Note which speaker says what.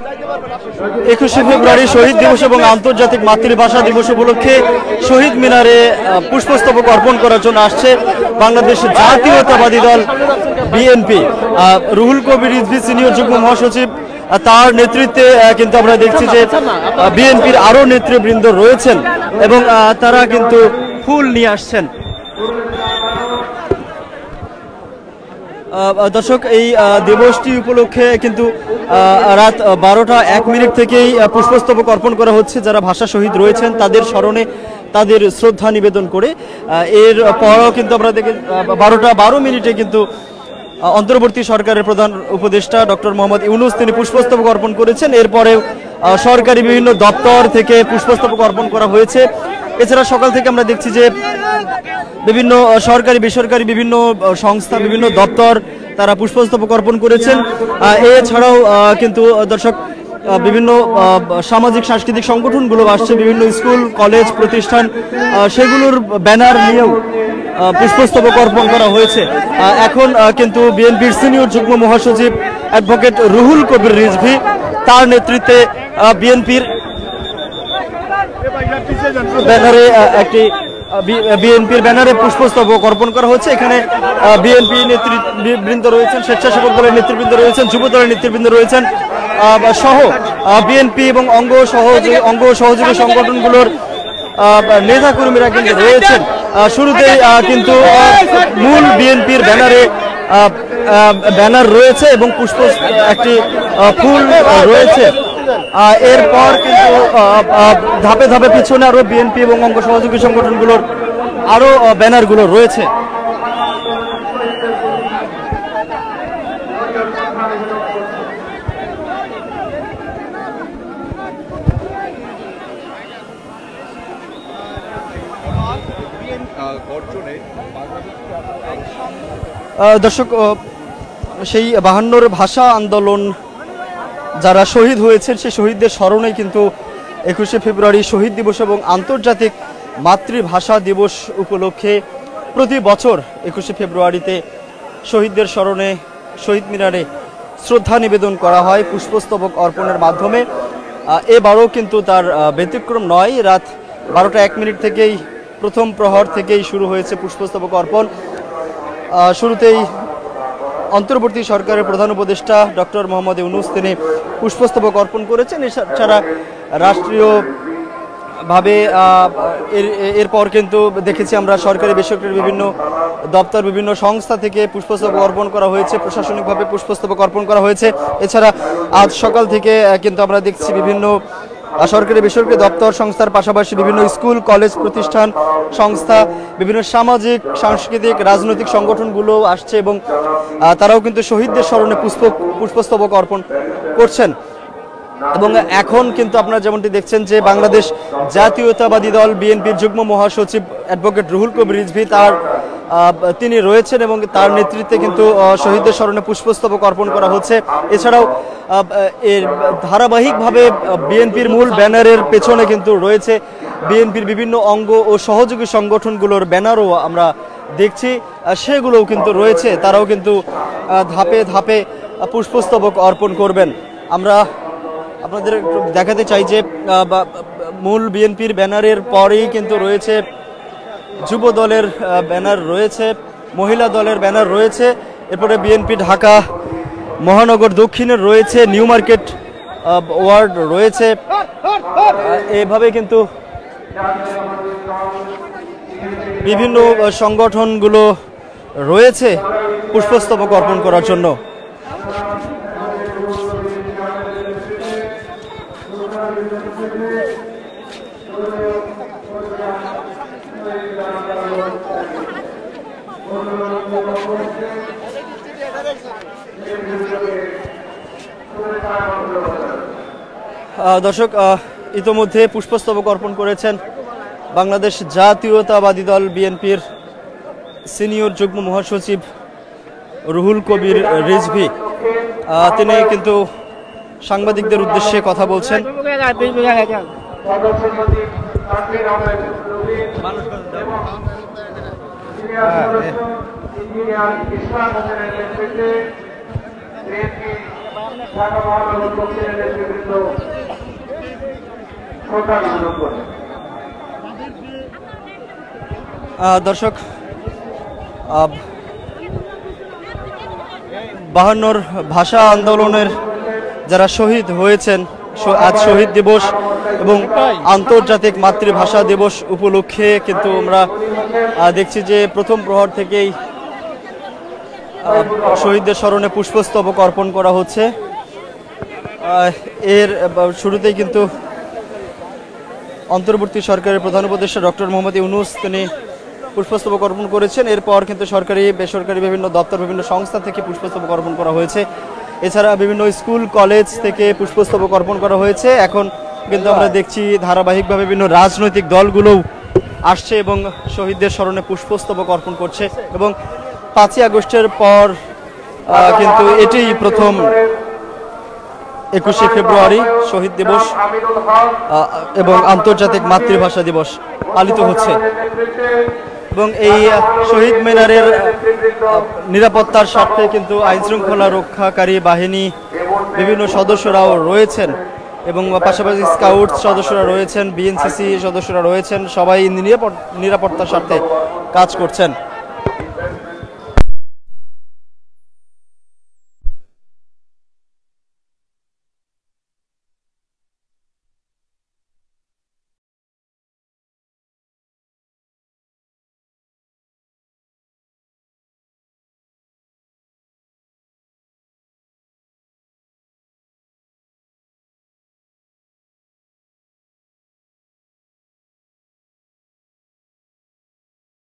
Speaker 1: 21শে ফেব্রুয়ারি শহীদ দিবস এবং আন্তর্জাতিক মাতৃভাষা দিবস উপলক্ষে শহীদ মিনারে পুষ্পস্তবক অর্পণ করার জন্য আসছে বাংলাদেশ জাতীয়তাবাদী দল বিএনপি। রুহুল কবির রিজভী সিনিয়র যুগ্ম মহাসচিব, তার নেতৃত্বে কিন্তু আমরা দেখছি যে বিএনপির আরও নেতৃবৃন্দ রয়েছেন এবং তারা কিন্তু ফুল নিয়ে আসছেন। দর্শক, এই দিবসটি উপলক্ষে কিন্তু রাত 12:01 থেকেই পুষ্পস্তবক অর্পণ করা হচ্ছে যারা ভাষা শহীদ রয়েছেন তাদের স্মরণে, তাদের শ্রদ্ধা নিবেদন করে। এর পরও কিন্তু আমরা দেখি 12:12 কিন্তু অন্তর্বর্তী সরকারের প্রধান উপদেষ্টা ডক্টর মোহাম্মদ ইউনূস তিনি পুষ্পস্তবক অর্পণ করেছেন। এরপরেও সরকারি বিভিন্ন দপ্তর থেকে পুষ্পস্তবক অর্পণ করা হয়েছে। এছাড়া সকাল থেকে আমরা দেখছি যে বিভিন্ন সরকারি বেসরকারি বিভিন্ন সংস্থা, বিভিন্ন দপ্তর তারা পুষ্পস্তবক অর্পণ করেছেন। এছাড়াও কিন্তু দর্শক বিভিন্ন সামাজিক সাংস্কৃতিক সংগঠনগুলো আসছে, বিভিন্ন স্কুল কলেজ প্রতিষ্ঠান সেগুলোর ব্যানার নিয়েও পুষ্পস্তবক অর্পণ করা হয়েছে। এখন কিন্তু বিএনপির সিনিয়র যুগ্ম মহাসচিব অ্যাডভোকেট রুহুল কবির রিজভী, তার নেতৃত্বে বিএনপির ব্যানারে পুষ্পস্তবক অর্পণ করা হচ্ছে। এখানে বিএনপি নেতৃবৃন্দ রয়েছেন, স্বেচ্ছাসেবক দলের নেতৃবৃন্দ রয়েছেন, যুব দলের নেতৃবৃন্দ রয়েছেন সহ বিএনপি এবং অঙ্গ সহযোগী সংগঠনগুলোর নেতাকর্মীরা কিন্তু রয়েছেন। শুরুতেই কিন্তু মূল বিএনপির ব্যানার রয়েছে এবং একটি ফুল রয়েছে। এরপর কিন্তু ধাপে ধাপে পিছনে আরো বিএনপি এবং অঙ্গ সহযোগী সংগঠনগুলোর আরো ব্যানারগুলো রয়েছে। দর্শক, সেই 52 ভাষা আন্দোলন যারা শহীদ হয়েছেন সেই শহীদদের স্মরণে কিন্তু 21শে ফেব্রুয়ারি শহীদ দিবস এবং আন্তর্জাতিক মাতৃভাষা দিবস উপলক্ষে প্রতি বছর 21শে ফেব্রুয়ারিতে শহীদদের স্মরণে শহীদ মিনারে শ্রদ্ধা নিবেদন করা হয় পুষ্পস্তবক অর্পণের মাধ্যমে। এবারও কিন্তু তার ব্যতিক্রম নয়। রাত 12:01 থেকেই প্রথম প্রহর থেকেই শুরু হয়েছে পুষ্পস্তবক অর্পণ। শুরুতেই অন্তর্বর্তী সরকারের প্রধান উপদেষ্টা ডক্টর মোহাম্মদ ইউনূস তিনি পুষ্পস্তবক অর্পণ করেছেন। এছাড়া রাষ্ট্রীয়ভাবে এরপর কিন্তু দেখেছি আমরা সরকারি বেসরকারি বিভিন্ন দপ্তর, বিভিন্ন সংস্থা থেকে পুষ্পস্তবক অর্পণ করা হয়েছে, প্রশাসনিকভাবে পুষ্পস্তবক অর্পণ করা হয়েছে। এছাড়া আজ সকাল থেকে কিন্তু আমরা দেখছি বিভিন্ন সরকারি বেসরকারি দপ্তর সংস্থার পাশাপাশি বিভিন্ন স্কুল কলেজ প্রতিষ্ঠান সংস্থা, বিভিন্ন সামাজিক সাংস্কৃতিক রাজনৈতিক সংগঠনগুলো আসছে এবং তারাও কিন্তু শহীদদের স্মরণে পুষ্পস্তবক অর্পণ করছেন। এবং এখন কিন্তু আপনারা যেমনটি দেখছেন যে বাংলাদেশ জাতীয়তাবাদী দল বিএনপির যুগ্ম মহাসচিব অ্যাডভোকেট রুহুল কবির রিজভী তিনি রয়েছেন এবং তার নেতৃত্বে কিন্তু শহীদদের স্মরণে পুষ্পস্তবক অর্পণ করা হচ্ছে। এছাড়াও এর ধারাবাহিকভাবে বিএনপির মূল ব্যানারের পেছনে কিন্তু রয়েছে বিএনপির বিভিন্ন অঙ্গ ও সহযোগী সংগঠনগুলোর ব্যানারও আমরা দেখছি, সেগুলোও কিন্তু রয়েছে। তারাও কিন্তু ধাপে ধাপে পুষ্পস্তবক অর্পণ করবেন। আমরা আপনাদের দেখাতে চাই যে মূল বিএনপির ব্যানারের পরেই কিন্তু রয়েছে যুব দলের ব্যানার রয়েছে, মহিলা দলের ব্যানার রয়েছে, এরপরে বিএনপি ঢাকা মহানগর দক্ষিণের রয়েছে, নিউ মার্কেট ওয়ার্ড রয়েছে। এইভাবে কিন্তু বিভিন্ন সংগঠনগুলো রয়েছে পুষ্পস্তবক অর্পণ করার জন্য। দর্শক, ইতোমধ্যে পুষ্পস্তবক অর্পণ করেছেন বাংলাদেশ জাতীয়তাবাদী দল বিএনপির সিনিয়র যুগ্ম মহাসচিব রুহুল কবির রিজভী। তিনি কিন্তু সাংবাদিকদের উদ্দেশ্যে কথা বলছেন।
Speaker 2: ঢাকা মহানগর দক্ষিণের নেতৃবৃন্দ শ্রদ্ধা নিবেদন করে।
Speaker 1: দর্শক, 52 ভাষা আন্দোলনের যারা শহীদ হয়েছেন, আজ শহীদ দিবস এবং আন্তর্জাতিক মাতৃভাষা দিবস উপলক্ষে কিন্তু আমরা দেখছি যে প্রথম প্রহর থেকেই শহীদদের স্মরণে পুষ্পস্তবক অর্পণ করা হচ্ছে। এর শুরুতেই কিন্তু অন্তর্বর্তী সরকারের প্রধান উপদেষ্টা ডক্টর মোহাম্মদ ইউনূস তিনি পুষ্পস্তবক অর্পণ করেছেন। এরপর কিন্তু সরকারি বেসরকারি বিভিন্ন দপ্তর বিভিন্ন সংস্থা থেকে পুষ্পস্তবক অর্পণ করা হয়েছে। এছাড়া বিভিন্ন স্কুল কলেজ থেকে পুষ্পস্তবক অর্পণ করা হয়েছে। এখন কিন্তু আমরা দেখছি ধারাবাহিকভাবে বিভিন্ন রাজনৈতিক দলগুলোও আসছে এবং শহীদদের স্মরণে পুষ্পস্তবক অর্পণ করছে। এবং 5ই আগস্টের পর কিন্তু এটাই প্রথম 21শে ফেব্রুয়ারি শহীদ দিবস এবং আন্তর্জাতিক মাতৃভাষা দিবস পালিত হচ্ছে। এবং এই শহীদ মিনারের নিরাপত্তার স্বার্থে কিন্তু আইনশৃঙ্খলা রক্ষাকারী বাহিনী বিভিন্ন সদস্যরাও রয়েছেন এবং পাশাপাশি স্কাউট সদস্যরা রয়েছেন, বিএনসিসি সদস্যরা রয়েছেন, সবাই নিরাপত্তার স্বার্থে কাজ করছেন।